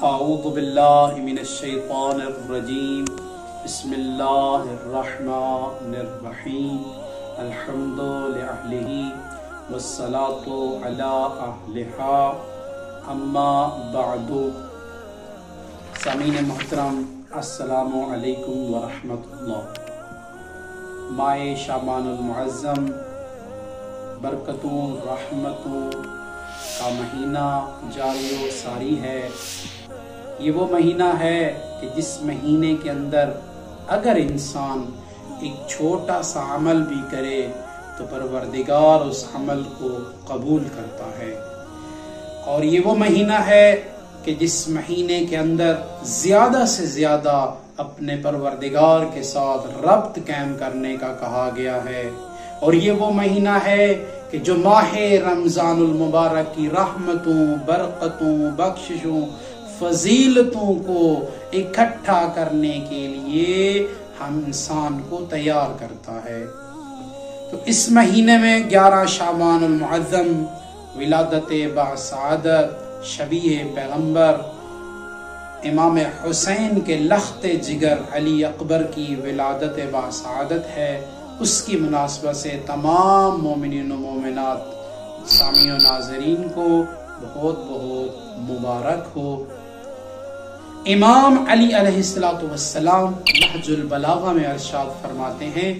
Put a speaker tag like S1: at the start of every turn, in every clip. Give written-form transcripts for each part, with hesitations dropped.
S1: اعوذ باللہ من الشیطان الرجیم بسم اللہ الرحمن الرحیم الحمد للہ والصلاة علی اہلہا اما بعد۔ سامعین محترم السلام علیکم ورحمۃ اللہ۔ ماہ شعبان المعظم برکتوں رحمتوں کا مہینہ جاری و ساری ہے۔ یہ وہ مہینہ ہے کہ جس مہینے کے اندر اگر انسان ایک چھوٹا سا عمل بھی کرے تو پروردگار اس عمل کو قبول کرتا ہے، اور یہ وہ مہینہ ہے کہ جس مہینے کے اندر زیادہ سے زیادہ اپنے پروردگار کے ساتھ ربط قائم کرنے کا کہا گیا ہے، اور یہ وہ مہینہ ہے کہ جو ماہ رمضان المبارک کی رحمتوں، برکتوں، بخششوں، فضیلتوں کو اکٹھا کرنے کے لیے ہم انسان کو تیار کرتا ہے۔ تو اس مہینے میں 11 شعبان المعظم ولادت باسعادت شبیہ پیغمبر امام حسین کے لخت جگر علی اکبر کی ولادت باسعادت ہے۔ اس کی مناسبت سے تمام مومنین و مومنات سامعین و ناظرین کو بہت بہت مبارک ہو۔ امام علی علیہ السلام نہج البلاغہ میں ارشاد فرماتے ہیں،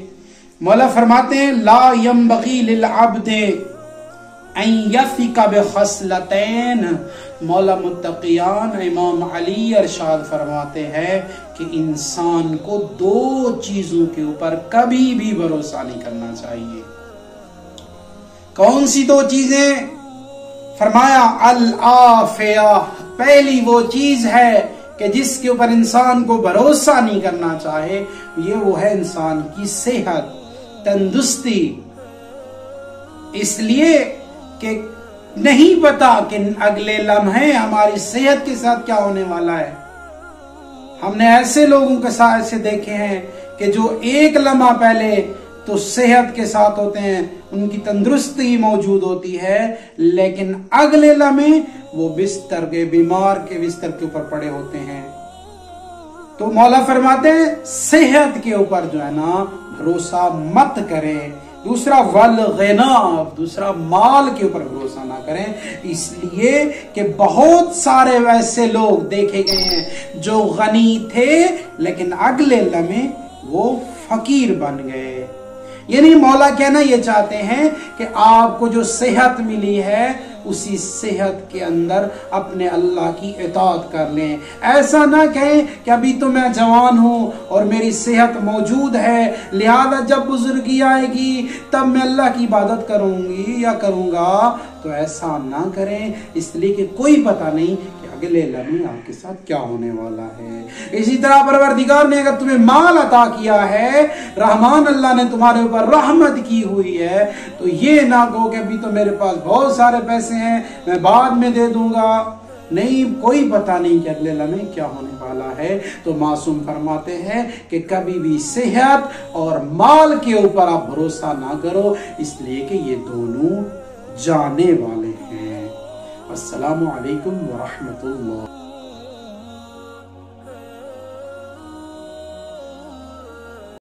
S1: مولا فرماتے ہیں لا ينبغي للعبد ان يثق بخصلتين۔ مولا متقیان امام علی ارشاد فرماتے ہیں کہ انسان کو 2 چیزوں کے اوپر کبھی بھی بھروسہ نہیں کرنا چاہیے۔ کون سی 2 چیزیں؟ فرمایا العافیہ، پہلی وہ چیز ہے کہ جس کے اوپر انسان کو بھروسہ نہیں کرنا چاہے، یہ وہ ہے انسان کی صحت، تندرستی، اس لیے کہ نہیں پتا کہ اگلے لمحے ہماری صحت کے ساتھ کیا ہونے والا ہے۔ ہم نے ایسے لوگوں کے ساتھ ایسے دیکھے ہیں کہ جو ایک لمحہ پہلے تو صحت کے ساتھ ہوتے ہیں، ان کی تندرستی موجود ہوتی ہے، لیکن اگلے لمحے وہ بستر کے بیمار کے بستر کے اوپر پڑے ہوتے ہیں۔ تو مولا فرماتے ہیں صحت کے اوپر جو ہے نا بھروسہ مت کریں۔ دوسرا والغنا، دوسرا مال کے اوپر بھروسہ نہ کریں، اس لیے کہ بہت سارے ویسے لوگ دیکھے گئے ہیں جو غنی تھے لیکن اگلے لمحے وہ فقیر بن گئے۔ یعنی مولا کہنا یہ چاہتے ہیں کہ آپ کو جو صحت ملی ہے اسی صحت کے اندر اپنے اللہ کی اطاعت کر لیں۔ ایسا نہ کہیں کہ ابھی تو میں جوان ہوں اور میری صحت موجود ہے، لہذا جب بزرگی آئے گی تب میں اللہ کی عبادت کروں گی یا کروں گا۔ تو ایسا نہ کریں، اس لیے کہ کوئی پتہ نہیں کہ اگلے لمحے آپ کے ساتھ کیا ہونے والا ہے۔ اسی طرح پروردگار نے اگر تمہیں مال عطا کیا ہے، رحمان اللہ نے تمہارے اوپر رحمت کی ہوئی ہے، تو یہ نہ کہو کہ ابھی تو میرے پاس بہت سارے پیسے ہیں، میں بعد میں دے دوں گا۔ نہیں، کوئی پتہ نہیں کہ اگلے لمحے کیا ہونے والا ہے۔ تو معصوم فرماتے ہیں کہ کبھی بھی صحت اور مال کے اوپر آپ بھروسہ نہ کرو، اس لیے کہ یہ دونوں جانے والے ہیں۔ السلام علیکم ورحمۃ اللہ۔